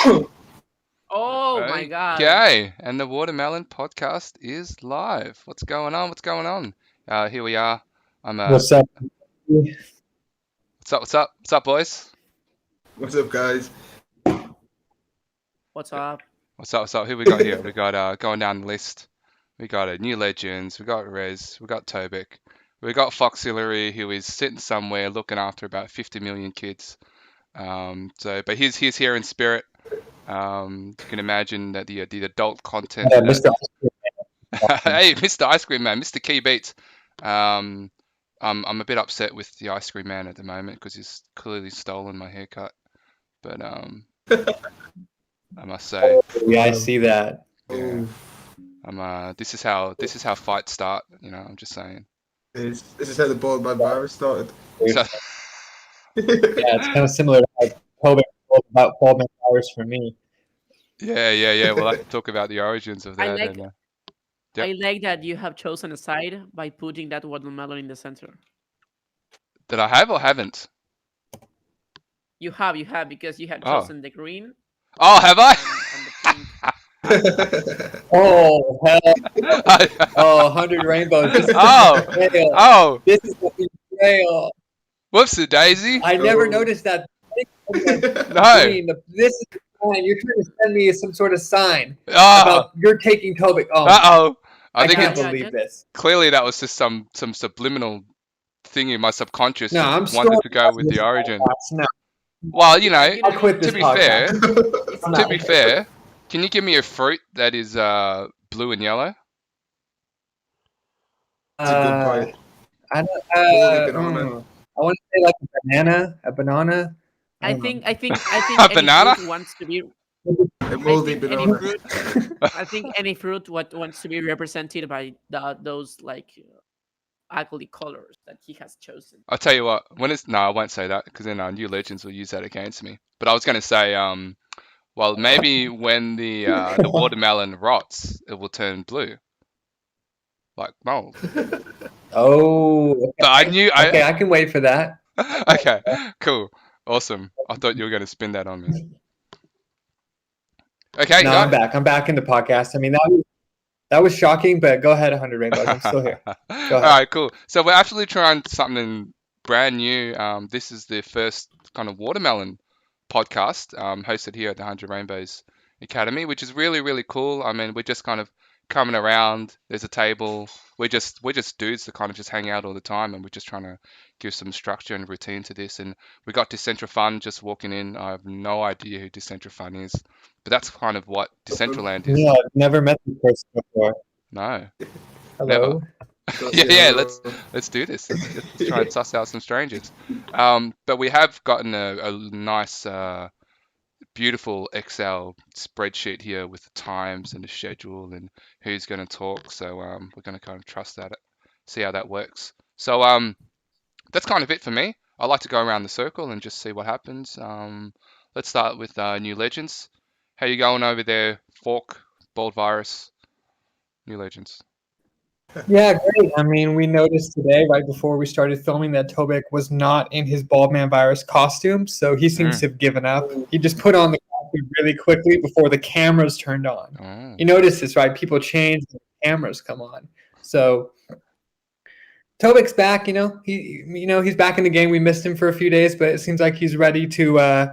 Oh my god. Okay, and the Watermelon podcast is live. What's going on? What's going on? Here we are. I'm What's up? what's up? What's up? What's up, boys? What's up, guys? What's up? What's up? What's up? Who we got here? We got going down the list. We got NewLegends. We got Rez. We got Tobik. We got Foxillary, who is sitting somewhere looking after about 50 million kids. But he's here in spirit. You can imagine that the adult content. Mr. Hey, Mr. Ice Cream Man, Mr. Key Beats. I'm a bit upset with the Ice Cream Man at the moment because he's clearly stolen my haircut. But I must say, Yeah, I see that. this is how fights start. You know, I'm just saying. This is how the bald man virus started. So, Yeah, it's kind of similar to how Tobik told about Baldman Powers for me. yeah. We'll have to talk about the origins of that. I like Yep. I like that you have chosen a side by putting that watermelon in the center. Did I have or haven't? You have because you have Oh. chosen the green Oh, have I? and the pink. Oh, hell. Oh, 100 rainbows. This is Oh. betrayal. Oh, This is a betrayal. whoopsie daisy. I never Oh. noticed that. No. This is fine. You're trying to send me some sort of sign Oh, about you're taking Tobik. Oh, uh-oh. I I think can't it's Yeah, believe just- this. clearly that was just some subliminal thing in my subconscious No, that I'm wanted to still- go with the origin. No, Well, you know, I'll quit this to be podcast. fair, I'm to not- be fair, can you give me a fruit that is blue and yellow? It's a good point. I don't. Moldy banana. I want to say like a banana. A banana. I think A any banana? fruit wants to be. A moldy I think any banana. fruit. I think any fruit wants to be represented by those like ugly colors that he has chosen. I'll tell you what. No, I won't say that because then NewLegends will use that against me. But I was going to say, well, maybe when the watermelon rots, it will turn blue, like mold. Oh. But I knew Okay, I can wait for that. Okay, cool, awesome. I thought you were going to spin that on me. Okay, No, go. I'm back. I'm back in the podcast. I mean, that was shocking, but go ahead, 100 rainbows. I'm still here. Go All ahead. right, cool. So we're actually trying something brand new. This is the first kind of watermelon podcast hosted here at the 100 Rainbows Academy, which is really, really cool. I mean, we're just kind of coming around. There's a table. We're just dudes that kind of just hang out all the time, and we're just trying to give some structure and routine to this. And we got DecentraFun just walking in. I have no idea who DecentraFun is, but that's kind of what Decentraland is. Yeah, I've never met this person before. No. Hello. Yeah, let's do this. Let's try and suss out some strangers. But we have gotten a nice, beautiful Excel spreadsheet here with the times and the schedule and who's going to talk. So we're going to kind of trust that, see how that works. So that's kind of it for me. I like to go around the circle and just see what happens. Let's start with NewLegends. How you going over there, Fork, Bald Virus, NewLegends? Yeah, great. I mean, we noticed today, right before we started filming, that Tobik was not in his Baldman virus costume, so he seems to have given up. He just put on the costume really quickly before the cameras turned on. Oh. You notice this, right? People change, the cameras come on. So Tobik's back. He's back in the game. We missed him for a few days, but it seems like he's ready to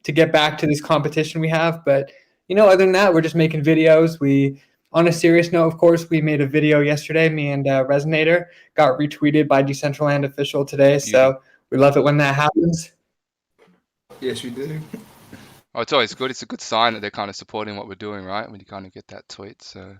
get back to this competition we have. But other than that, we're just making videos. On a serious note, of course, we made a video yesterday. Me and Resonator got retweeted by Decentraland official today. So we love it when that happens. Yes, we do. Oh, it's always good. It's a good sign that they're kind of supporting what we're doing, right? When you kind of get that tweet. So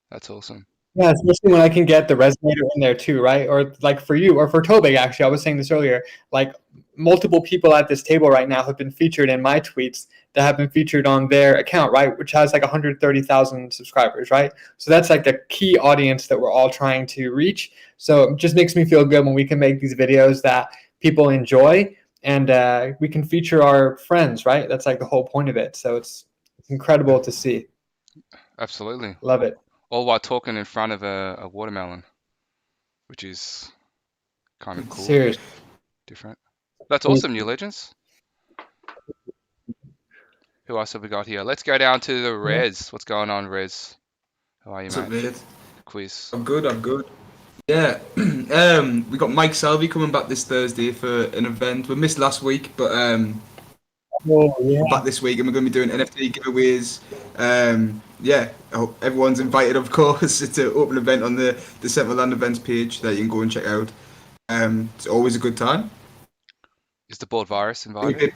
that's awesome. Yeah, especially when I can get the Resonator in there too, right? Or like for you, or for Tobik, actually, I was saying this earlier, like multiple people at this table right now have been featured in my tweets that have been featured on their account, right? Which has like 130,000 subscribers, right? So that's like the key audience that we're all trying to reach. So it just makes me feel good when we can make these videos that people enjoy and we can feature our friends, right? That's like the whole point of it. So it's incredible to see. Absolutely. Love it. All while talking in front of a watermelon, which is kind of cool. Seriously. Different. That's awesome, NewLegends. Who else have we got here? Let's go down to the Rez. What's going on, Rez? How are you, What's up, mate? mate? Quiz. I'm good. Yeah, we got Mike Salvi coming back this Thursday for an event. We missed last week, but Oh yeah. we're back this week and we're going to be doing NFT giveaways. Yeah, I hope everyone's invited, of course. It's an open event on the Decentraland events page that you can go and check out. It's always a good time. Is the board virus We invited? did-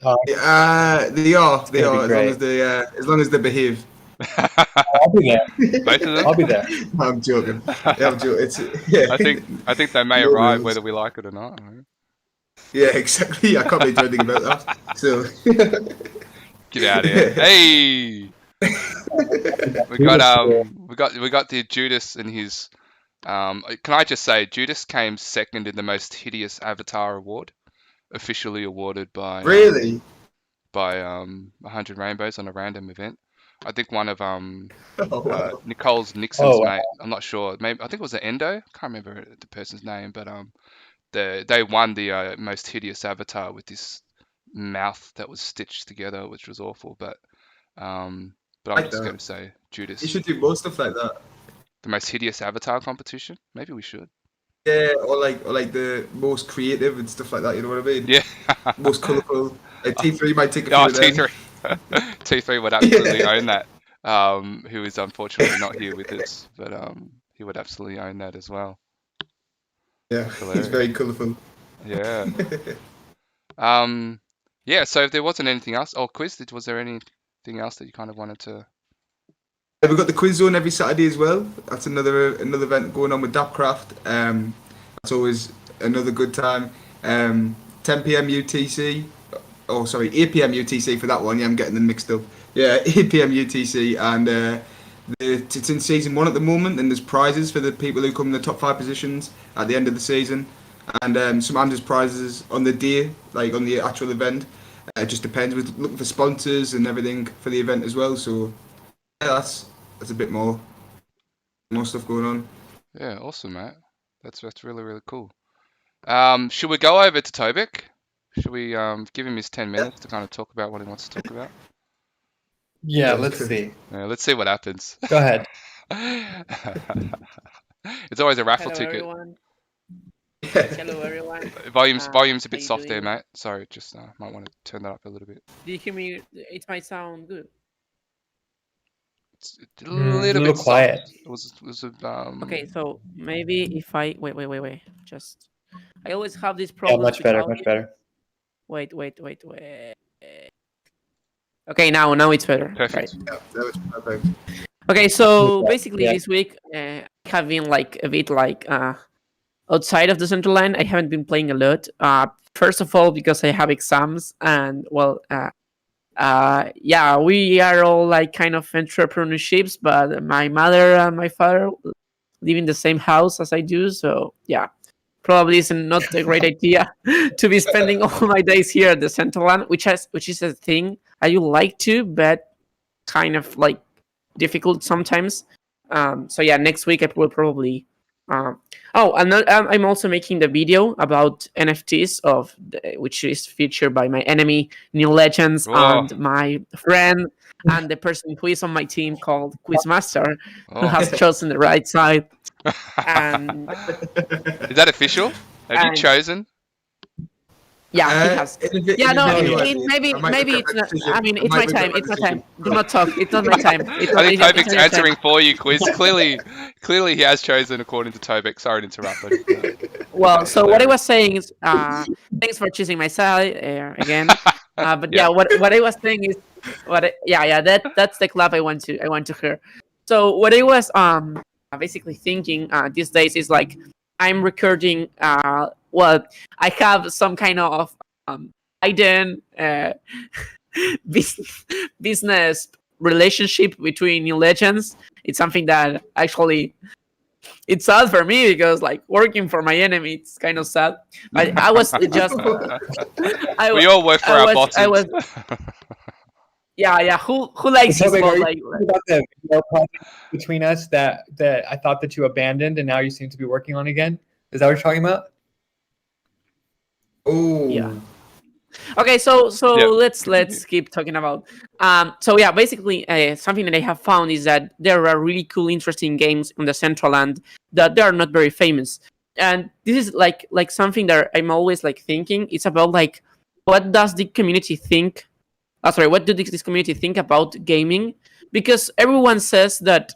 they gonna are, be as long as they behave. I'll be there. Both of them? I'll be there. No, I'm joking. Yeah, I'm joking. Yeah. I think they may No arrive rules. whether we like it or not. Yeah, exactly. I can't really do anything about that. So. Get out of here. Hey! We got the Judas and his can I just say Judas came second in the most hideous avatar award, officially awarded by Really? by 100 Rainbows on a random event. I think one of Oh, wow. NicoleNixon's Oh, wow. mate. I'm not sure. Maybe I think it was an Endo. Can't remember the person's name, but they won the most hideous avatar with this mouth that was stitched together, which was awful. But I'm Like just that. going to say Judas, You should do more stuff like that. the most hideous avatar competition. Maybe we should. Yeah, or like the most creative and stuff like that. You know what I mean? Yeah. Most colourful. T3 might take a few Oh, of them. T3. T3 would absolutely own that. Who is unfortunately not here with us, but he would absolutely own that as well. Yeah, Hilarious. he's very colourful. Yeah. Yeah. So if there wasn't anything else, quiz. Was there anything else that you kind of wanted to? We've got the quiz zone every Saturday as well. That's another event going on with Dapcraft. That's always another good time. 10 p.m. UTC. Oh, sorry, 8 p.m. UTC for that one. Yeah, I'm getting them mixed up. Yeah, 8 p.m. UTC, and it's in season 1 at the moment, and there's prizes for the people who come in the top 5 positions at the end of the season, and sometimes there's prizes on the day, like on the actual event. It just depends. We're looking for sponsors and everything for the event as well. So yeah, that's a bit more stuff going on. Yeah, awesome, mate. That's really, really cool. Should we go over to Tobik? Should we give him his 10 minutes to kind of talk about what he wants to talk about? Yeah, let's see. Yeah, let's see what happens. Go ahead. It's always a raffle Hello, ticket. everyone. Hello, everyone. Volume's a bit how you soft there, doing? mate. Sorry, just might want to turn that up a little bit. Do you hear me? It might sound good. It's a a little little bit quiet. soft. It was Okay, so maybe if I wait. Just I always have this Yeah, problem. much better, much better. Wait. Okay, now it's better. perfect. Right. Yeah, that was perfect. Okay, so Yeah, basically yeah. this week I have been like a bit like outside of the Decentraland. I haven't been playing a lot. First of all, because I have exams, and well, yeah, we are all like kind of entrepreneurships, but my mother and my father live in the same house as I do, so yeah, probably is not a great idea to be spending all my days here at the Decentraland, which is a thing I would like to, but kind of like difficult sometimes. So yeah, next week I will probably. And I'm also making the video about NFTs which is featured by my enemy NewLegends Whoa. and my friend and the person who is on my team called QuizMaster, who Oh. has chosen the right side. And Is that official? Have you and- chosen? yeah, he has. In a vi- Yeah, in a no, video, I it, did. maybe I might maybe regret it's my not. decision. I mean, I it's might my regret time. my It's my decision. time. Do not talk. It's not my time. It's I think not Tobik's your time. answering for you, Quiz. Clearly he has chosen according to Tobik. Sorry to interrupt. But, Well, so what I was saying is, thanks for choosing my side again. But yeah, what I was saying is, that's the club I want to hear. So what I was basically thinking these days is like I'm recording. Well, I have some kind of hidden business relationship between NewLegends. It's something that actually it's sad for me because like working for my enemy, it's kind of sad. But I was just we all work for our bosses. Yeah. Who likes his Tobik, boss? are you Like, talking about the video project between us that I thought that you abandoned and now you seem to be working on again? Is that what you're talking about? Oh, Yeah. Okay, so Yeah, let's continue. keep talking about. So yeah, basically, something that I have found is that there are really cool, interesting games on the Decentraland that they are not very famous, and this is like something that I'm always like thinking. It's about like what does the community think? Sorry, what do this community think about gaming? Because everyone says that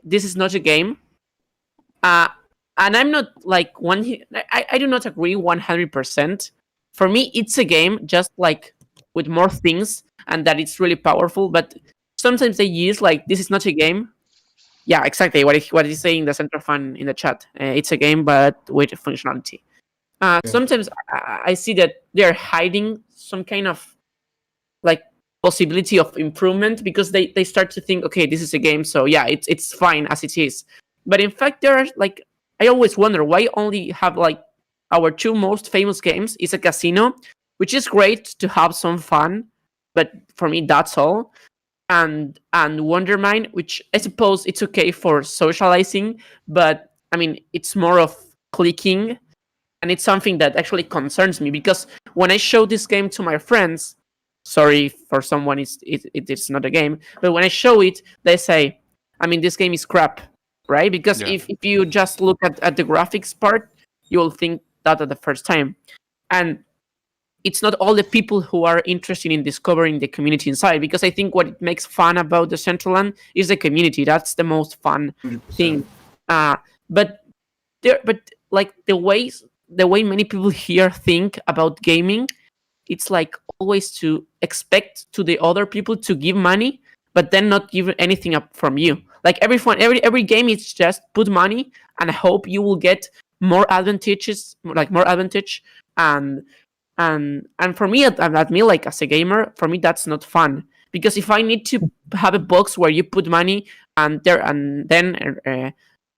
this is not a game, uh, and I'm not like one. I do not agree 100%. For me, it's a game, just like with more things, and that it's really powerful. But sometimes they use like this is not a game. Yeah, exactly. What is saying the DecentraFun in the chat? It's a game, but with functionality. Yeah. Sometimes I see that they're hiding some kind of like possibility of improvement because they start to think, okay, this is a game, so yeah, it's fine as it is. But in fact, there are like I always wonder why only have like our two most famous games is a casino, which is great to have some fun, but for me that's all. And Wondermine, which I suppose it's okay for socializing, but I mean it's more of clicking, and it's something that actually concerns me because when I show this game to my friends, sorry for someone, it's not a game, but when I show it, they say, I mean, this game is crap, right? Because Yeah. if you just look at the graphics part, you will think that at the first time. And it's not all the people who are interested in discovering the community inside, because I think what makes fun about the Decentraland is the community. That's the most fun 100%. thing. But but like the way many people here think about gaming, it's like always to expect to the other people to give money, but then not give anything up from you. Like every game is just put money and hope you will get more advantages, like more advantage. And for me, at me, like as a gamer, for me that's not fun, because if I need to have a box where you put money and then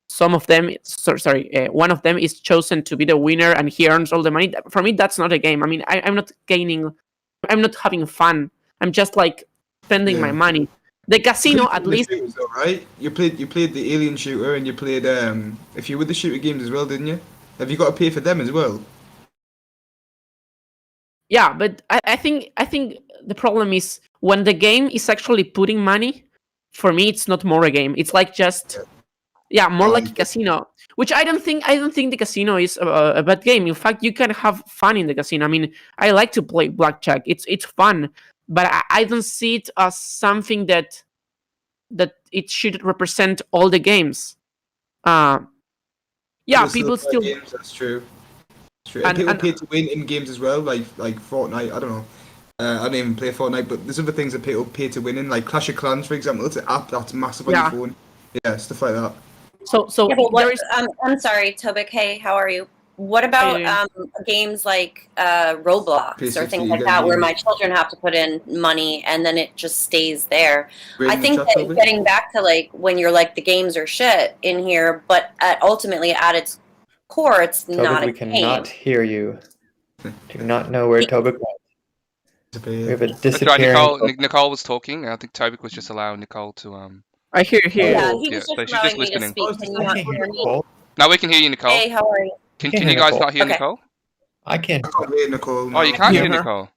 some of them, one of them is chosen to be the winner and he earns all the money. For me, that's not a game. I mean, I'm not gaining, I'm not having fun. I'm just like spending my Yeah. money. The casino, Played at the least, shooters though, right? You played the Alien shooter and you played a few with the shooter games as well, didn't you? Have you got to pay for them as well? yeah. But I think the problem is when the game is actually putting money. For me, it's not more a game. It's like just more like a casino. Which I don't think the casino is a bad game. In fact, you can have fun in the casino. I mean, I like to play blackjack. It's fun, but I don't see it as something that it should represent all the games. Yeah, There's people still still games. That's true. True. And people pay to win in games as well, like Fortnite. I don't know. I don't even play Fortnite, but there's other things that people pay to win in, like Clash of Clans, for example. It's an app that's massive on your phone. Yeah, stuff like that. So Yeah, but there what, is I'm sorry, Tobik. Hey, how are you? What about games like Roblox or P60 things like that, games. where my children have to put in money and then it just stays there? Read I in the think chat, that Toby. getting back to like when you're like the games are shit in here, but ultimately at its core, it's not Tobik, a we cannot game. hear you. Do not know where Tobik went. We have a That's right. disappearing. Nicole was talking. I think Tobik was just allowing Nicole to I hear here. Yeah, Oh, he was so just she's just allowing me to listening. speak. Can you I not can't hear hear me? Nicole. No, we can hear you, Nicole. Hey, how are you? Can can't you hear guys Nicole. not hear Okay. Nicole? I can't. I can't hear Nicole. Oh, you no. can't hear hear her. Nicole.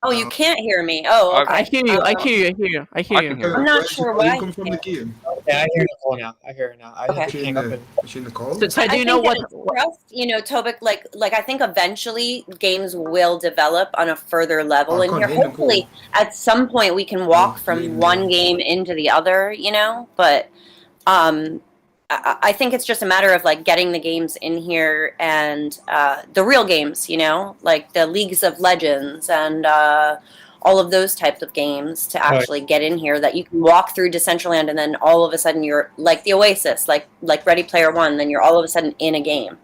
Oh, you can't hear me. Oh, okay. I hear you. I hear you. I hear you. I hear I you. can hear I'm her. not Where's sure Nicole? You why come you from the can't. game. Okay, I hear Nicole now. I hear her now. I Okay. have to hang up and. Is she Nicole? So do I you know think what? that it's just, Tobik, like I think eventually games will develop on a further level Oh, I in can't here. hear Nicole. Hopefully, at some point, we can walk Oh, from yeah. one game into the other, But I think it's just a matter of like getting the games in here and the real games, like the Leagues of Legends and all of those types of games to actually get in here that you can walk through Decentraland and then all of a sudden you're like the Oasis, like Ready Player One, then you're all of a sudden in a game.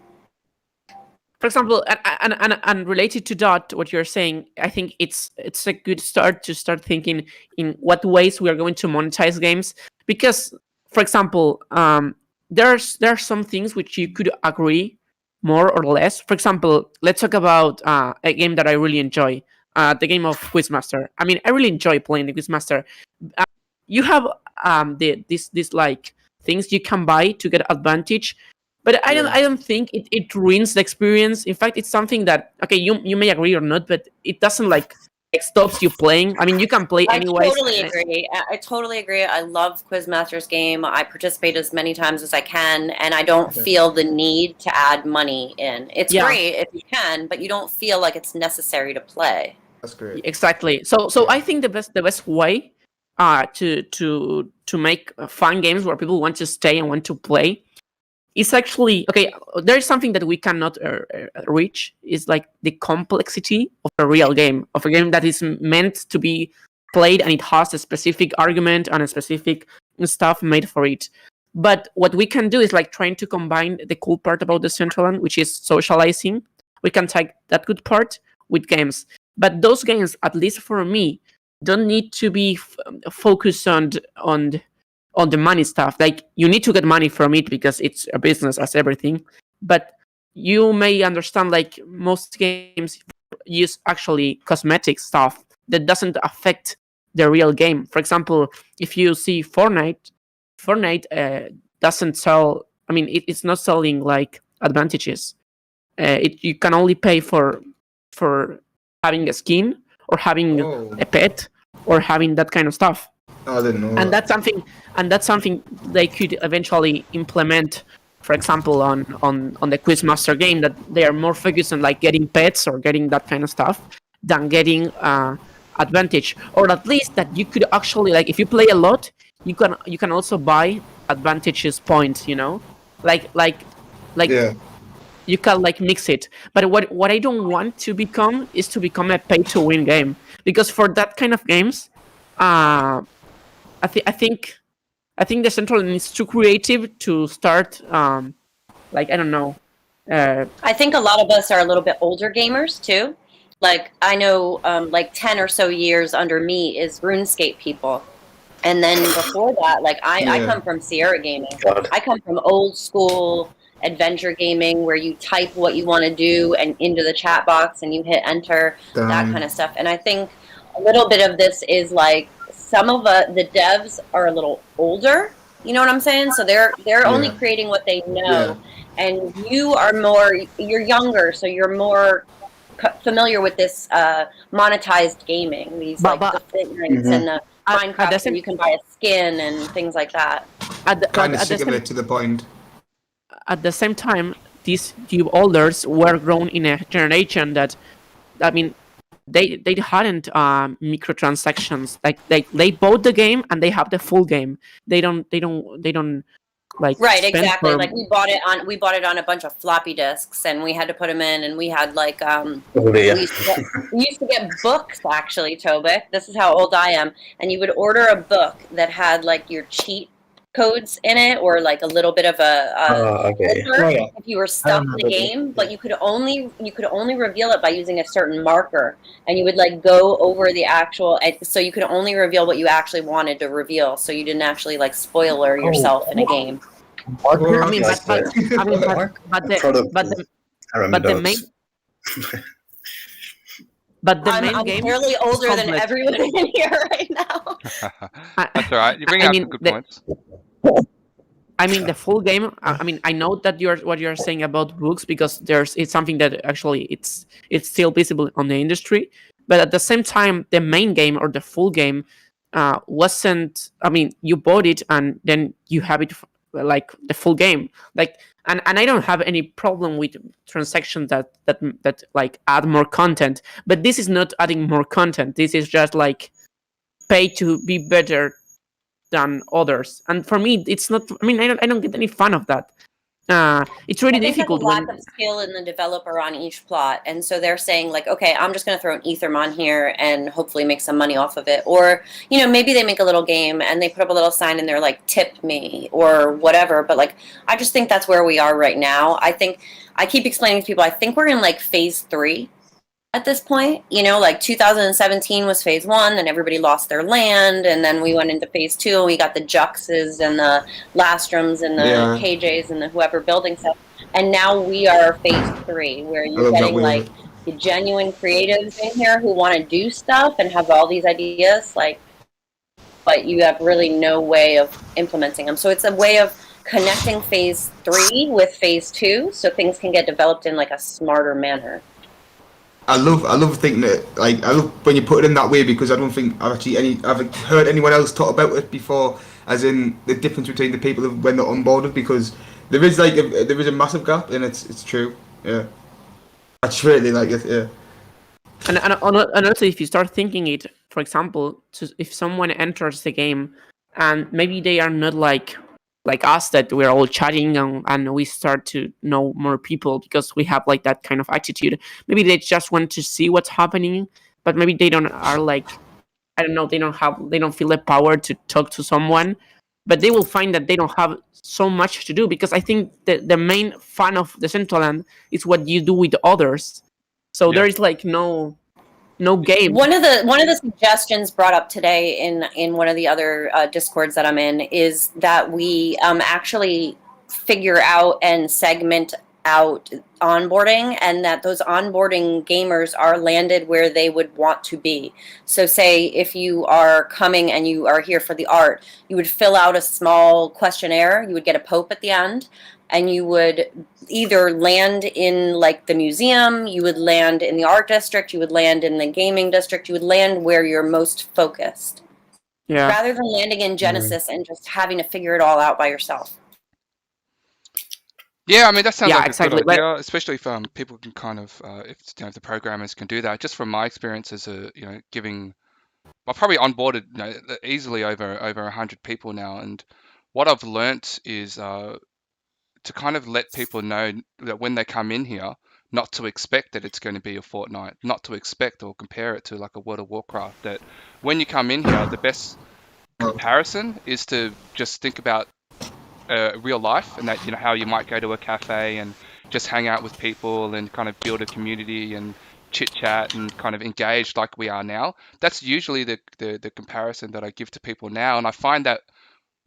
For example, and related to that, what you're saying, I think it's a good start to start thinking in what ways we are going to monetize games. Because, for example, there are some things which you could agree more or less. For example, let's talk about a game that I really enjoy, the game of QuizMaster. I mean, I really enjoy playing the QuizMaster. You have this like things you can buy to get advantage, But I don't think it ruins the experience. In fact, it's something that, okay, you may agree or not, but it doesn't like stops you playing. I mean, you can play anyways. I totally agree. I love QuizMaster's game. I participate as many times as I can, and I don't feel the need to add money in. It's great if you can, but you don't feel like it's necessary to play. That's great. Exactly. So I think the best way to make fun games where people want to stay and want to play is actually, okay, there's something that we cannot reach, is like the complexity of a real game, of a game that is meant to be played and it has a specific argument and a specific stuff made for it. But what we can do is like trying to combine the cool part about Decentraland, which is socializing. We can take that good part with games. But those games, at least for me, don't need to be focused on the money stuff. Like, you need to get money from it because it's a business as everything. But you may understand, like, most games use actually cosmetic stuff that doesn't affect the real game. For example, if you see Fortnite doesn't sell. I mean, it's not selling like advantages. You can only pay for having a skin or having a pet or having that kind of stuff. I didn't know. And that's something they could eventually implement. For example, on the QuizMaster game, that they are more focused on like getting pets or getting that kind of stuff than getting advantage, or at least that you could actually, like, if you play a lot, you can also buy advantages points. You know, like you can like mix it. But what I don't want to become is to become a pay to win game, because for that kind of games, I think Decentraland is too creative to start. Like, I don't know. I think a lot of us are a little bit older gamers too. Like, I know, like 10 or so years under me is RuneScape people. And then before that, like, I come from Sierra Gaming. I come from old school adventure gaming where you type what you want to do and into the chat box and you hit enter, that kind of stuff. And I think a little bit of this is like, some of the devs are a little older, you know what I'm saying? So they're only creating what they know, and you're younger, so you're more familiar with this monetized gaming, these the Fortnites and the Minecraft, where you can buy a skin and things like that. Kind of similar to the point. At the same time, these you olders were grown in a generation that, I mean, they hadn't microtransactions. Like they bought the game and they have the full game. They don't like, right, exactly. Like we bought it on a bunch of floppy disks, and we had to put them in, and we had like we used to get books, actually, Tobik. This is how old I am. And you would order a book that had like your cheat codes in it, or like a little bit of if you were stuck in the game, but you could only reveal it by using a certain marker, and you would like go over the actual, so you could only reveal what you actually wanted to reveal, so you didn't actually like spoiler yourself in a game. I mean, but the main I'm game clearly older than everyone in here right now. That's all right. You bring out some good points. I mean, the full game. I mean, I know that what you're saying about books, because it's something that actually it's still visible on the industry. But at the same time, the main game or the full game wasn't. I mean, you bought it and then you have it like the full game. Like, and I don't have any problem with transactions that like add more content. But this is not adding more content. This is just like pay to be better than others, and for me, it's not. I mean, I don't get any fun of that. It's really difficult. There's a lack of skill in the developer on each plot, and so they're saying like, okay, I'm just going to throw an Ethermon here and hopefully make some money off of it. Or, you know, maybe they make a little game and they put up a little sign and they're like, tip me or whatever. But like, I just think that's where we are right now. I think I keep explaining to people, I think we're in like phase 3 at this point. You know, like 2017 was phase 1, then everybody lost their land, and then we went into phase 2 and we got the Juxes and the Lastroms and the KJs and the whoever building stuff, and now we are phase 3, where you're getting like the genuine creatives in here who want to do stuff and have all these ideas, like, but you have really no way of implementing them. So it's a way of connecting phase 3 with phase 2 so things can get developed in like a smarter manner. I love thinking that, like, I love when you put it in that way, because I don't think I've heard anyone else talk about it before, as in the difference between the people when they're onboarded, because there is a massive gap, and it's true. Yeah, I just really like it. Yeah. And also, if you start thinking it, for example, if someone enters the game and maybe they are not like us, that we're all chatting and we start to know more people because we have like that kind of attitude. Maybe they just want to see what's happening, but maybe they don't are like, I don't know, they don't feel the power to talk to someone, but they will find that they don't have so much to do, because I think the main fun of Decentraland is what you do with others. So there is like no game. One of the suggestions brought up today in one of the other Discords that I'm in is that we actually figure out and segment out onboarding, and that those onboarding gamers are landed where they would want to be. So say if you are coming and you are here for the art, you would fill out a small questionnaire, you would get a Pope at the end, and you would either land in like the museum, you would land in the art district, you would land in the gaming district, you would land where you're most focused. Yeah. Rather than landing in Genesis and just having to figure it all out by yourself. Yeah, I mean, that sounds like exactly. a good idea, especially if people can kind of, if the programmers can do that. Just from my experience as giving, I've probably onboarded easily over 100 people now, and what I've learnt is to kind of let people know that when they come in here, not to expect that it's going to be a Fortnite, not to expect or compare it to like a World of Warcraft. That when you come in here, the best comparison is to just think about real life, and that how you might go to a cafe and just hang out with people and kind of build a community and chit chat and kind of engage like we are now. That's usually the comparison that I give to people now, and I find that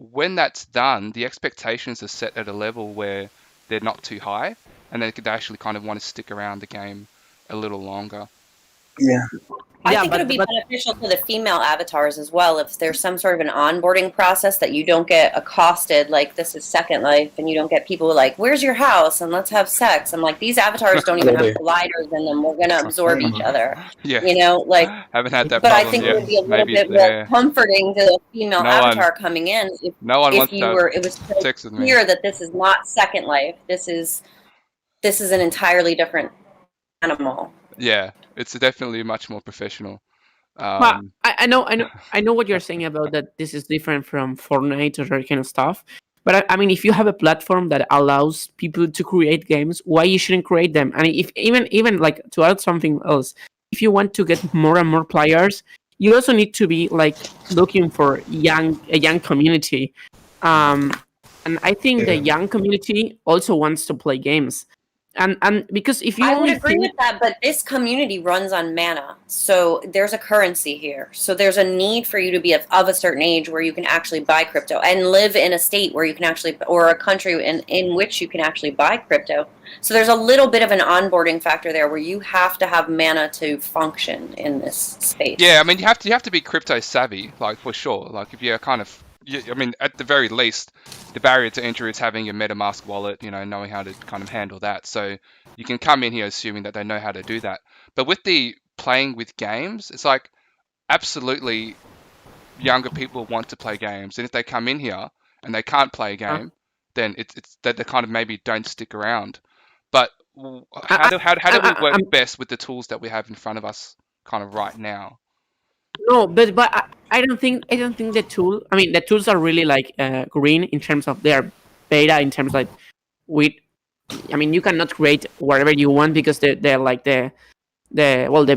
when that's done, the expectations are set at a level where they're not too high, and they actually kind of want to stick around the game a little longer. Yeah. I think it would be beneficial to the female avatars as well if there's some sort of an onboarding process that you don't get accosted like this is Second Life, and you don't get people like, where's your house and let's have sex. I'm like, these avatars don't even have gliders in them. We're going to absorb each other. Yeah. Like, haven't had that but problem I think yet. it would be a little Maybe bit more comforting to the female avatar coming in if it was so clear that this is not Second Life. This is an entirely different animal. Yeah, it's definitely much more professional. Well, I know what you're saying about that. This is different from Fortnite or that kind of stuff. But I mean, if you have a platform that allows people to create games, why you shouldn't create them? I mean, if even like to add something else, if you want to get more and more players, you also need to be like looking for a young community. And I think the young community also wants to play games. And because if you I would agree with that, but this community runs on mana, so there's a currency here. So there's a need for you to be of a certain age where you can actually buy crypto and live in a state where you can actually, or a country in which you can actually buy crypto. So there's a little bit of an onboarding factor there where you have to have mana to function in this space. Yeah, I mean, you have to be crypto savvy, like for sure. Like if you're kind of, I mean, at the very least, the barrier to entry is having a MetaMask wallet, knowing how to kind of handle that. So you can come in here assuming that they know how to do that. But with the playing with games, it's like absolutely younger people want to play games. And if they come in here and they can't play a game, then it's that they kind of maybe don't stick around. But how do we work best with the tools that we have in front of us kind of right now? No, but I don't think the tool. I mean, the tools are really like green in terms of their beta. In terms like I mean, you cannot create whatever you want because they're like the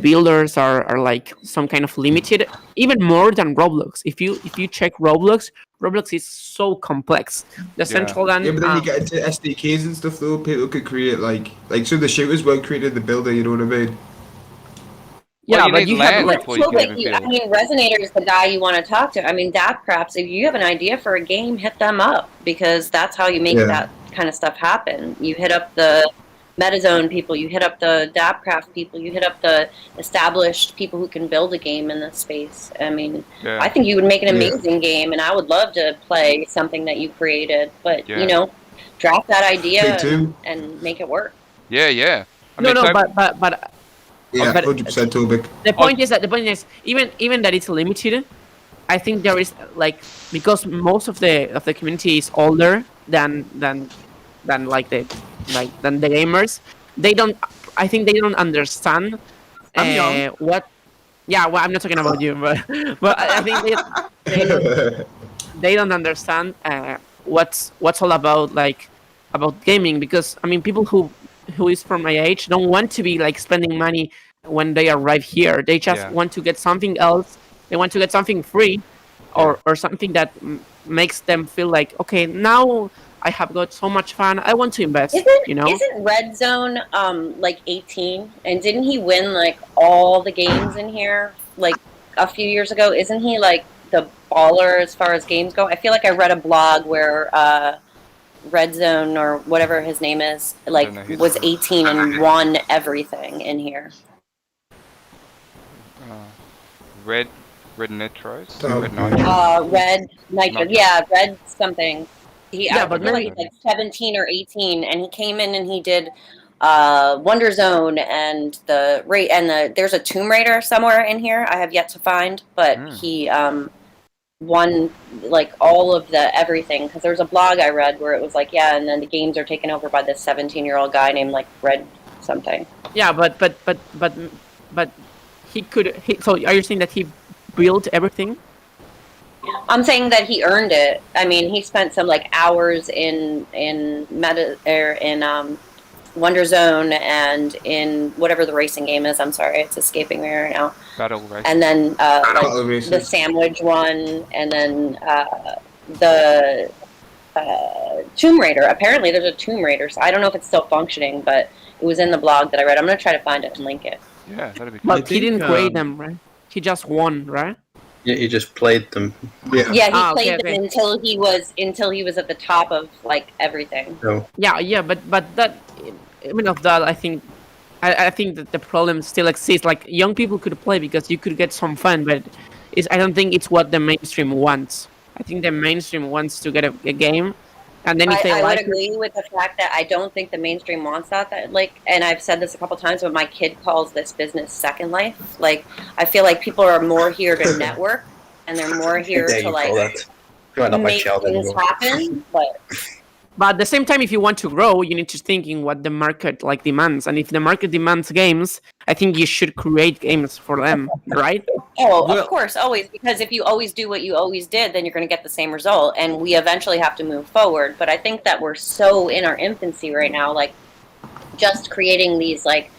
builders are like some kind of limited, even more than Roblox. If you check Roblox is so complex. Decentraland. Yeah, but then you get into SDKs and stuff though. People could create like so the shooters weren't created the builder. You know what I mean? Yeah, well, but you have like. I mean, Resonator is the guy you want to talk to. I mean, perhaps if you have an idea for a game, hit them up because that's how you make that kind of stuff happen. You hit up the MetaZone people, you hit up the DapCraft people, you hit up the established people who can build a game in this space. I mean, I think you would make an amazing game, and I would love to play something that you created. But you know, draft that idea and make it work. Yeah. But yeah, 100% Tobik. The point is even that it's limited. I think there is like, because most of the community is older than the gamers. I think they don't understand what. Yeah, well, I'm not talking about you, but I think they don't understand what's all about, like, about gaming, because I mean, people who is from my age don't want to be like spending money when they arrive here. They just want to get something else. They want to get something free, or something that makes them feel like, okay, now I have got so much fun, I want to invest. Isn't Red Zone like 18? And didn't he win like all the games in here like a few years ago? Isn't he like the baller as far as games go? I feel like I read a blog where Red Zone, or whatever his name is, like was 18 and won everything in here. Red Nitros? Red Nitro. Yeah, Red something. But like 17 or 18, and he came in and he did Wonder Zone and there's a Tomb Raider somewhere in here I have yet to find, but he won like all of the everything, because there was a blog I read where it was like, and then the games are taken over by this 17-year-old guy named like Red something. Yeah, but he could. So are you saying that he built everything? I'm saying that he earned it. I mean, he spent some like hours in Wonder Zone and in whatever the racing game is. I'm sorry, it's escaping me right now. Battle Race. And then the sandwich one, and then the Tomb Raider. Apparently, there's a Tomb Raider. So I don't know if it's still functioning, but it was in the blog that I read. I'm gonna try to find it and link it. Yeah, that'd be cool. But he didn't create them, right? He just won, right? Yeah, he just played them. He played them until he was at the top of like everything. No. Yeah, but that, even of that, I think that the problem still exists. Like, young people could play because you could get some fun, but I don't think it's what the mainstream wants. I think the mainstream wants to get a game, and then if I would agree with the fact that I don't think the mainstream wants that. And I've said this a couple times, but my kid calls this business Second Life. Like, I feel like people are more here to network, and they're more here to like make things happen. But at the same time, if you want to grow, you need to think in what the market like demands. And if the market demands games, I think you should create games for them, right? Of course, always. Because if you always do what you always did, then you're going to get the same result. And we eventually have to move forward. But I think that we're so in our infancy right now, like just creating these like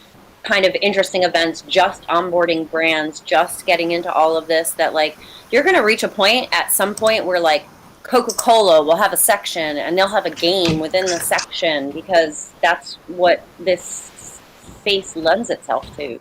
kind of interesting events, just onboarding brands, just getting into all of this, that like you're going to reach a point at some point where like Coca-Cola will have a section and they'll have a game within the section, because that's what this space lends itself to,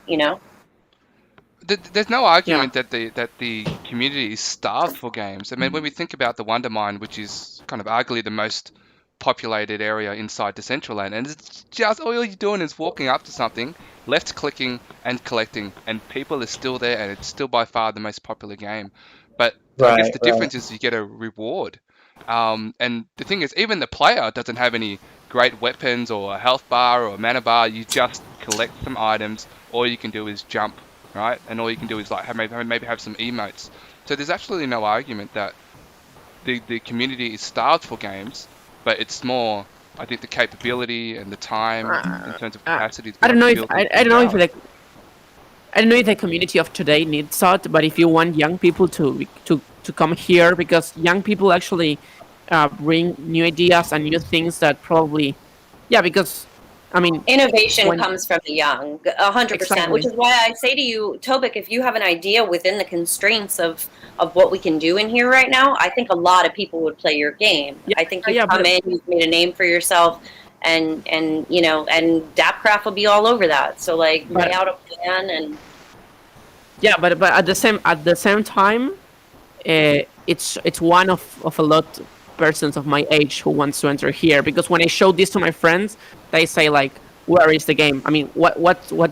There's no argument that the community is starved for games. I mean, when we think about the Wonder Mine, which is kind of arguably the most populated area inside Decentraland, and it's just all you're doing is walking up to something, left clicking and collecting, and people are still there, and it's still by far the most popular game. But I guess the difference is you get a reward. And the thing is, even the player doesn't have any great weapons or a health bar or a mana bar. You just collect some items. All you can do is jump, right? And all you can do is like maybe have some emotes. So there's absolutely no argument that the community is starved for games, but it's more, I think, the capability and the time in terms of capacity. I don't know if the community of today needs that, but if you want young people to come here, because young people actually bring new ideas and new things that probably, because I mean, innovation comes from the young, 100%. Exactly. Which is why I say to you, Tobik, if you have an idea within the constraints of what we can do in here right now, I think a lot of people would play your game. I think you've come in, you've made a name for yourself, and DapCraft will be all over that. So like, lay out a plan and. Yeah, but at the same time, it's one of a lot of persons of my age who wants to enter here, because when I show this to my friends, they say like, where is the game? I mean, what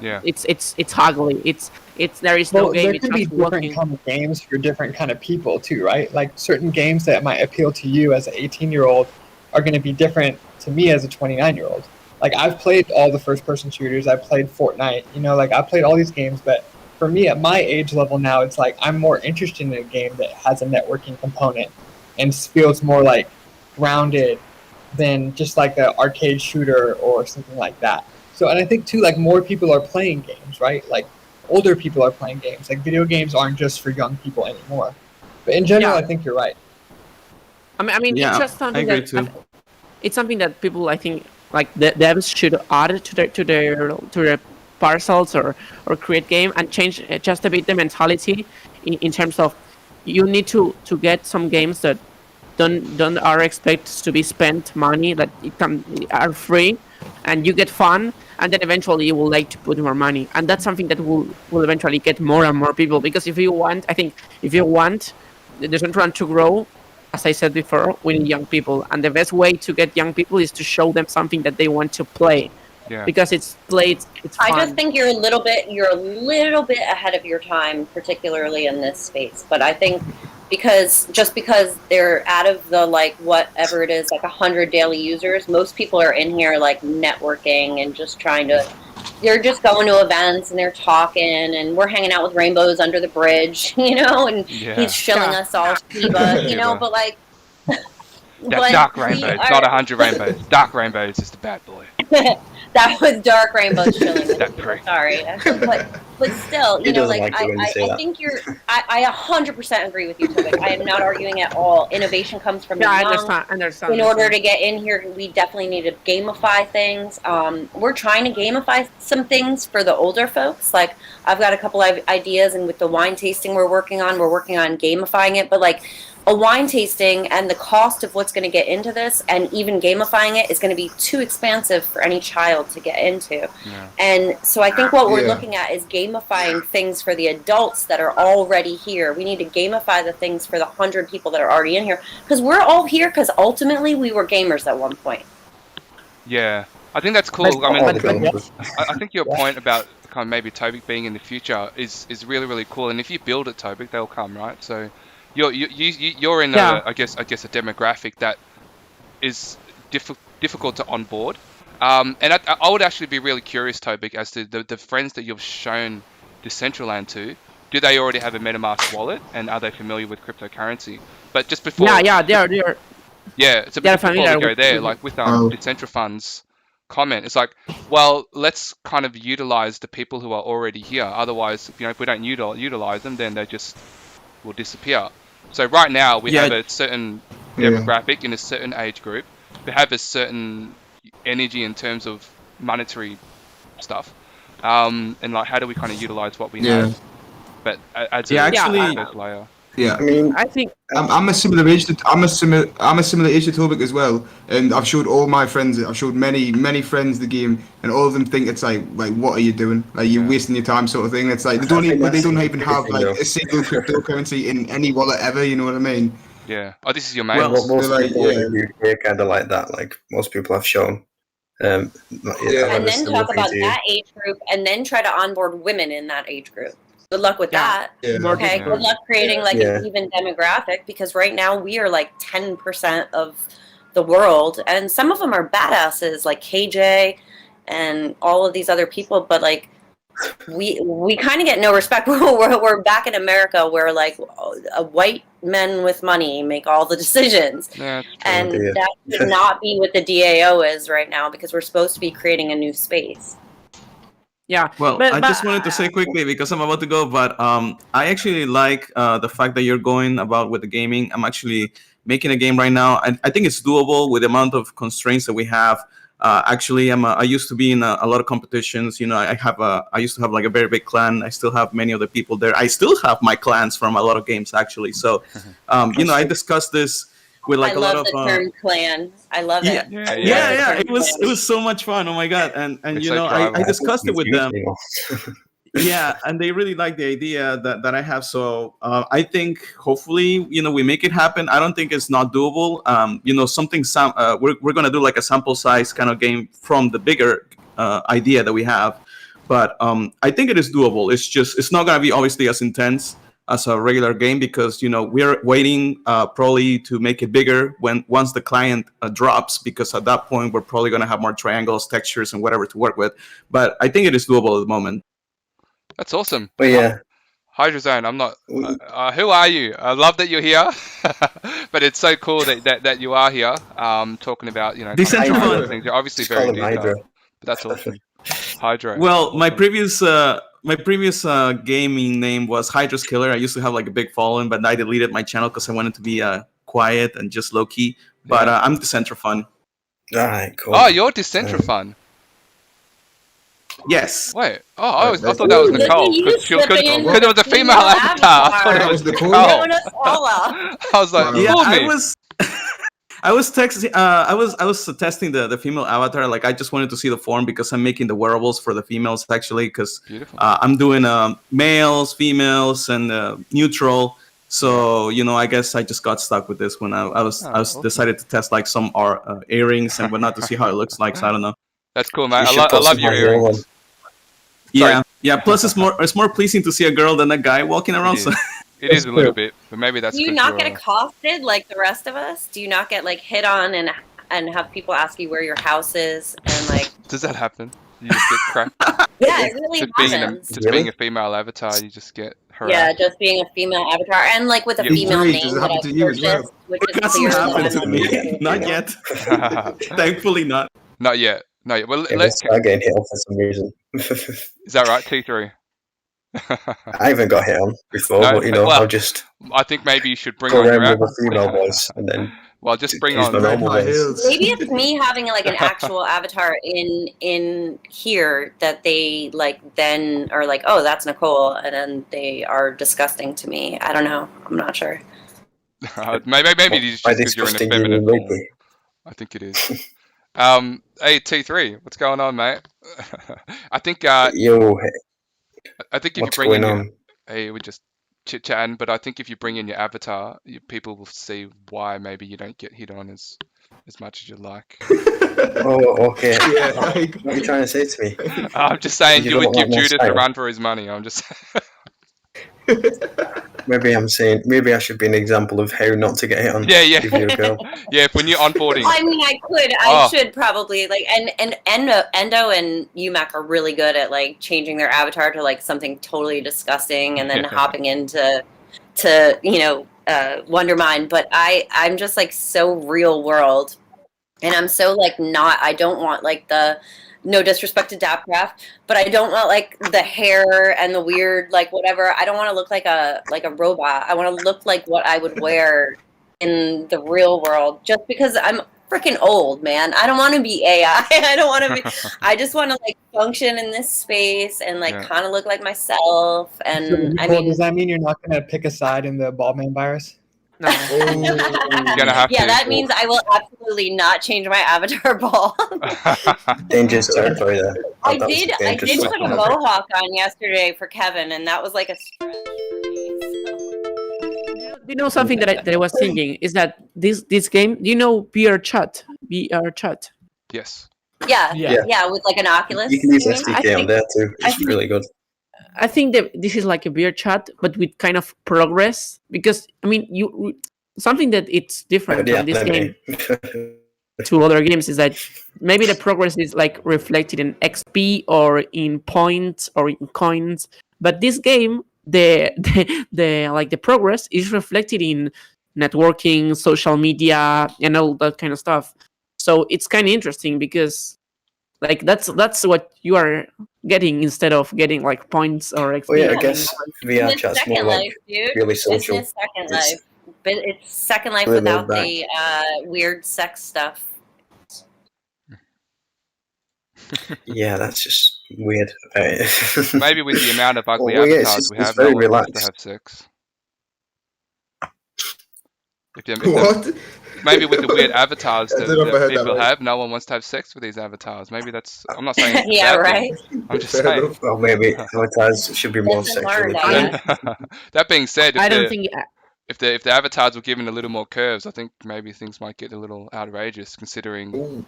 Yeah. it's ugly. It's there is no Well, game. there It's could be just different walking. kind of games for different kind of people too, right? Like certain games that might appeal to you as an 18-year-old are going to be different to me as a 29-year-old. Like I've played all the first-person shooters. I've played Fortnite. You know, like I've played all these games, but for me at my age level now, it's like I'm more interested in a game that has a networking component and feels more like grounded than just like an arcade shooter or something like that. So, and I think too, like more people are playing games, right? Like older people are playing games. Like video games aren't just for young people anymore. But in general, Yeah. I think you're right. I mean, Yeah, it's just something I agree that too. it's something that people, I think, like the devs should add to their parcels or create game and change just a bit the mentality in terms of you need to get some games that don't are expected to be spent money, that are free and you get fun, and then eventually you will like to put more money, and that's something that will eventually get more and more people, because if you want the Decentraland to grow, as I said before, we need young people, and the best way to get young people is to show them something that they want to play. Yeah. Because it's fun. I just think you're a little bit ahead of your time, particularly in this space. But I think because they're out of the like whatever it is, like 100 daily users, most people are in here like networking and just they're just going to events and they're talking, and we're hanging out with rainbows under the bridge, you know, and he's shilling us all Shiba, you know, but like Dark rainbows, not 100 rainbows. Dark rainbows is the bad boy. That was dark rainbow chilling. That prick. Sorry, but still, you know, like I think I 100% agree with you, Tobik. I am not arguing at all. Innovation comes from the young. I understand. In order to get in here, we definitely need to gamify things. We're trying to gamify some things for the older folks. Like I've got a couple of ideas, and with the wine tasting we're working on gamifying it. But like a wine tasting and the cost of what's going to get into this and even gamifying it is going to be too expansive for any child to get into. Yeah. And so I think what we're looking at is gamifying things for the adults that are already here. We need to gamify the things for the 100 people that are already in here, because we're all here because ultimately we were gamers at one point. Yeah, I think that's cool. I mean, I think your point about kind of maybe Tobik being in the future is really, really cool. And if you build it, Tobik, they'll come, right? So you're in I guess a demographic that is difficult to onboard. And I would actually be really curious, Tobik, as to the friends that you've shown Decentraland to. Do they already have a MetaMask wallet, and are they familiar with cryptocurrency? But just before, they are. Yeah, so before we go there, like with DecentraFun's comment, it's like, well, let's kind of utilize the people who are already here. Otherwise, if we don't utilize them, then they just will disappear. So right now we have a certain demographic in a certain age group. We have a certain energy in terms of monetary stuff, and like how do we kind of utilize what we have? But as a first layer. Yeah, I mean, I think I'm a similar age to Tobik as well, and I've showed all my friends. I've showed many friends the game, and all of them think it's like what are you doing? Like you're wasting your time, sort of thing. It's like they don't even have like a single cryptocurrency in any wallet ever. You know what I mean? Yeah. Oh, this is your main. Well, most like, people in the UK kind of like that. Like most people have shown. And then talk about that age group, and then try to onboard women in that age group. Good luck with that. Yeah. Okay, good luck creating like an even demographic, because right now we are like 10% of the world, and some of them are badasses like KJ and all of these other people, but like we kind of get no respect. We're back in America where like white men with money make all the decisions, and that should not be what the DAO is right now, because we're supposed to be creating a new space. Yeah. Well, I just wanted to say quickly, because I'm about to go, but I actually like the fact that you're going about with the gaming. I'm actually making a game right now. I think it's doable with the amount of constraints that we have. Actually, I used to be in a lot of competitions. I used to have like a very big clan. I still have many of the people there. I still have my clans from a lot of games, actually. So, I discussed this with like a lot of. I love the term clan. I love it. Yeah. It was so much fun. Oh my god! And I discussed it with them. Yeah, and they really like the idea that I have. So I think hopefully we make it happen. I don't think it's not doable. We're gonna do like a sample size kind of game from the bigger idea that we have. But I think it is doable. It's not gonna be obviously as intense as a regular game because we're waiting probably to make it bigger once the client drops, because at that point we're probably gonna have more triangles, textures, and whatever to work with. But I think it is doable at the moment. That's awesome. But yeah, Hydrazone, I'm not. Who are you? I love that you're here, but it's so cool that you are here, talking about DecentraFun. things. You're obviously just call very him Hydra. detailed, but that's awesome. Hydra. Well, my previous gaming name was Hydra's Killer. I used to have like a big following, but I deleted my channel because I wanted to be quiet and just low key. But I'm DecentraFun. All right, cool. Oh, you're DecentraFun. Yes. Wait. Oh, I thought that was Look at Nicole. you Because slipping in it was a female avatar. I thought it That was was Nicole. Nicole. Throwing us all up. I was like, Yeah, fool I me. was. I was texting. I was testing the female avatar. Like I just wanted to see the form because I'm making the wearables for the females actually. Because Beautiful. I'm doing males, females, and neutral. So I guess I just got stuck with this one. I was awesome. decided to test like some earrings and whatnot to see how it looks like. So I don't know. That's cool, man. You I should put love some your on your earrings. one. Yeah. Plus, it's more pleasing to see a girl than a guy walking around. It So. is. It is a little bit, but maybe that's. Do you 'cause not you're, get accosted like the rest of us? Do you not get like hit on and have people ask you where your house is and like? Does that happen? You just get cracked. Yeah, it really happens. Being a female avatar, you just get harassed. Yeah, just being a female avatar and like with a Yeah. female Does it name that happen I've to you as well? purchased, which It is hasn't clear happened that to I'm me. Not yet. Thankfully not. Not yet. Not yet. Well, Yeah, let's start getting hit on for some reason. is that right, T3? I haven't got hit on before, No, but well, I'll just I think maybe you should bring go on your around with a female voice and then Well, just bring use on. my normal High voice. heels. Maybe it's me having like an actual avatar in here that they like then are like, oh, that's Nicole, and then they are disgusting to me. I don't know. I'm not sure. maybe it's By just because you're in a disgusting, you feminine mean form. lately. I think it is. Hey T3, what's going on, mate? I think Yo, if you what's bring in going your, on? hey, we're just chit chatting, but I think if you bring in your avatar, people will see why maybe you don't get hit on as much as you like. Oh, okay. Yeah, What are you trying to say to me? I'm just saying You you would don't give want more Judas a style? run for his money. I'm just. Maybe I'm saying maybe I should be an example of how not to get hit on. Yeah, yeah. If you're a girl. Yeah, if when you're onboarding. I mean, I Oh. should probably like, and Endo and UMAC are really good at like changing their avatar to like something totally disgusting, and then hopping into Wondermind. But I'm just like so real world, and I'm so like not. I don't want like the. No disrespect to Dapcraft, but I don't want like the hair and the weird like whatever. I don't want to look like a robot. I want to look like what I would wear in the real world, just because I'm freaking old, man. I don't want to be AI. I don't want to be. I just want to like function in this space and like kind of look like myself. So, And I Nicole, mean, does that mean you're not going to pick a side in the Baldman virus? No. You're gonna have yeah, to. that means I will absolutely not change my avatar ball. Dangerous territory there. I That was did dangerous put a territory. mohawk on yesterday for Kevin, and that was like a stretch for me. You know something that I was thinking is that this game. Do you know VR chat? VR chat. Yes. Yeah, Yeah. yeah, with like an Oculus. You can use you mean? SDK on there too. I It's think- really good. I think that this is like a beer chat, but with kind of progress. Because I mean, you something that it's different Yeah, from this let game me. to other games is that maybe the progress is like reflected in XP or in points or in coins. But this game, the like the progress is reflected in networking, social media, and all that kind of stuff. So it's kind of interesting because like that's what you are getting instead of getting like points or XP. Oh yeah, I Yeah. guess VR Business chat's Second more like Life, dude. really social. Business Second It's- Life. But it's Second Life Really without laid the weird sex stuff. Yeah, that's just weird. Maybe with the amount of ugly Well, yeah, avatars we it's have, very no one wants to relaxed. have sex. If What? maybe with the weird avatars I that, don't know if I heard that that people right. have, no one wants to have sex with these avatars. Maybe that's. I'm not saying. It's a Yeah, bad right. thing. I'm just Fair saying. enough. Well, maybe avatars should be more Lesson sexually learned, I clean. That being said, I don't think. if the avatars were given a little more curves, I think maybe things might get a little outrageous, considering Ooh.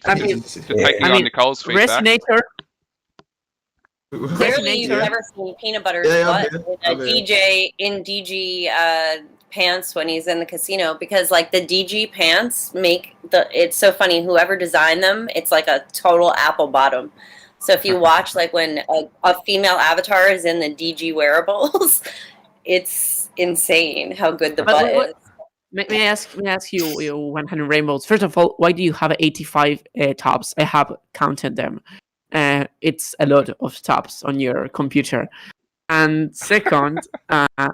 I mean, Just taking I on mean, Nicole's feedback. Resonator. Clearly, you've Resonator. never seen Peanut Butter's Yeah, butt I'm with a here. DJ in DG pants when he's in the casino, because like the DG pants make it's so funny. Whoever designed them, it's like a total apple bottom. So if you watch like when a female avatar is in the DG wearables, it's insane how good the butt is. May I ask you 100 rainbows? First of all, why do you have 85 tabs? I have counted them. It's a lot of tabs on your computer. And second, I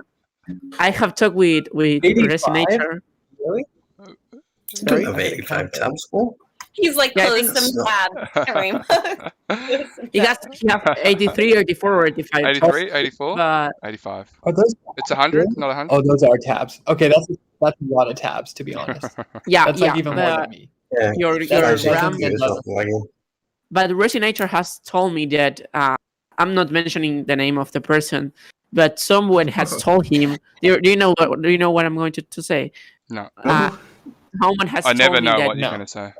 have talked with 85? Resonator. Really? You don't have 85 tabs for? He's like, Yeah, I close think some tabs. Rainbow. He has 83, 84, or 85. 83, 84, But 85. Are those? It's 100, not 100. Oh, those are tabs. Okay, that's a lot of tabs, to be honest. yeah, That's like even more than me. Yeah. your That's RAM. actually- It's not lagging. But Resonator has told me that I'm not mentioning the name of the person, but someone has told him. Do you know what I'm going to say? No. Someone has I told never me know that, what you're no. going to say.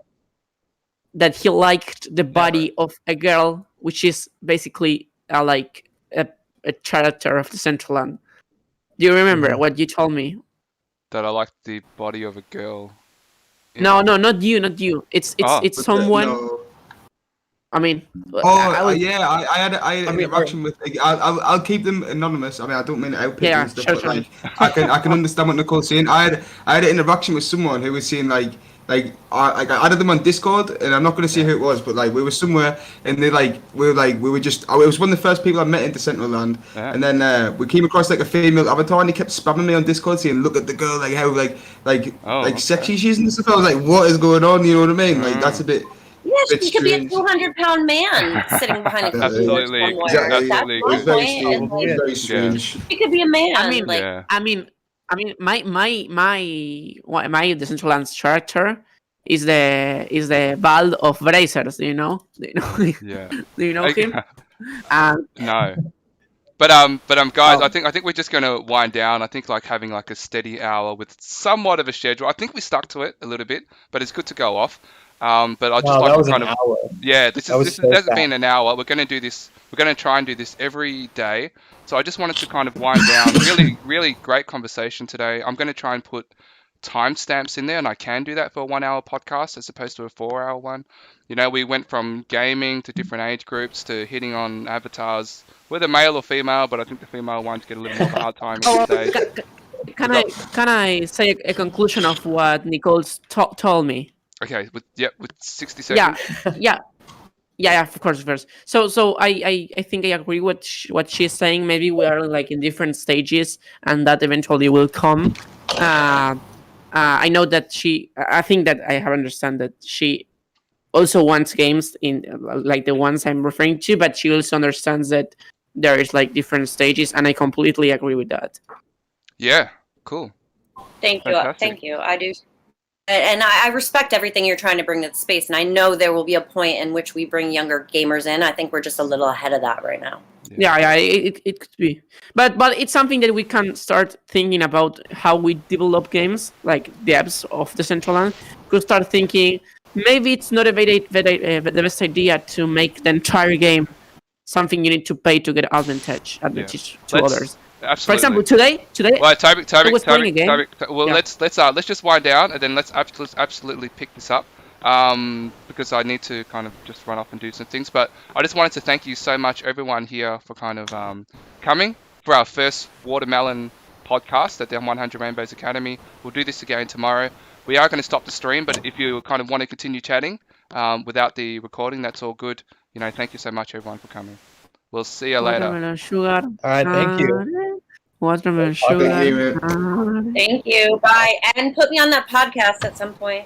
that he liked the body of a girl, which is basically like a character of Decentraland. Do you remember what you told me? That I like the body of a girl. No, not you. It's someone. No. I mean, Oh, would- yeah, I had an mean, interaction with. I'll keep them anonymous. I mean, I don't mean to outpick Yeah, and stuff, sure, but sure. like I can understand what Nicole's saying. I had an interaction with someone who was saying like I added them on Discord, and I'm not going to say who it was, but like we were somewhere, and we were just. It was one of the first people I met in Decentraland, Yeah. and then we came across like a female avatar, and he kept spamming me on Discord saying, "Look at the girl, like how Oh, sexy she is and stuff." I was like, "What is going on?" You know what I mean? Like that's a bit. Yes, It's he could be a strange. 200-pound man sitting behind a keyboard Absolutely, somewhere. exactly. That's It my was very point. strange. Is, It was like, very strange. he could be a man. I mean, like, Yeah. I mean, my Decentraland's character is the Val of Brazers. Do you know? Yeah. Do you know I- him? No. But guys, Oh. I think we're just gonna wind down. I think like having like a steady hour with somewhat of a schedule. I think we stuck to it a little bit, but it's good to go off. But I just Wow, like that was to kind an of hour. yeah. This That was so hasn't fast. been an hour. We're gonna do this. We're gonna try and do this every day. So I just wanted to kind of wind down. Really great conversation today. I'm gonna try and put timestamps in there, and I can do that for a 1 hour podcast as opposed to a 4 hour one. You know, we went from gaming to different age groups to hitting on avatars, whether male or female, but I think the female ones get a little more of a hard time Oh, these days. can I say a conclusion of what Nicole's told me? Okay, with 60 seconds. Yeah, of course. So I think I agree with what she's saying. Maybe we are like in different stages, and that eventually will come. I know that I think that I have understand that she also wants games in like the ones I'm referring to, but she also understands that there is like different stages, and I completely agree with that. Yeah, cool. thank you. Fantastic. Thank you. I do. And I respect everything you're trying to bring to the space. And I know there will be a point in which we bring younger gamers in. I think we're just a little ahead of that right now. Yeah, it could be, but it's something that we can start thinking about how we develop games, like devs of Decentraland could start thinking maybe it's not the best idea to make the entire game something you need to pay to get advantage to Let's- others. Absolutely. For example, today Well, Tobik, was playing a game. well, Yeah. let's just wind down and then let's absolutely pick this up. Because I need to kind of just run off and do some things. But I just wanted to thank you so much, everyone here, for kind of coming for our first Watermelon podcast at the 100 Rainbows Academy. We'll do this again tomorrow. We are going to stop the stream, but if you kind of want to continue chatting without the recording, that's all good. You know, thank you so much, everyone, for coming. We'll see you later. Watermelon sugar. All right, thank you. Watermelon Thank you, sugar. Thank you. Bye. And put me on that podcast at some point.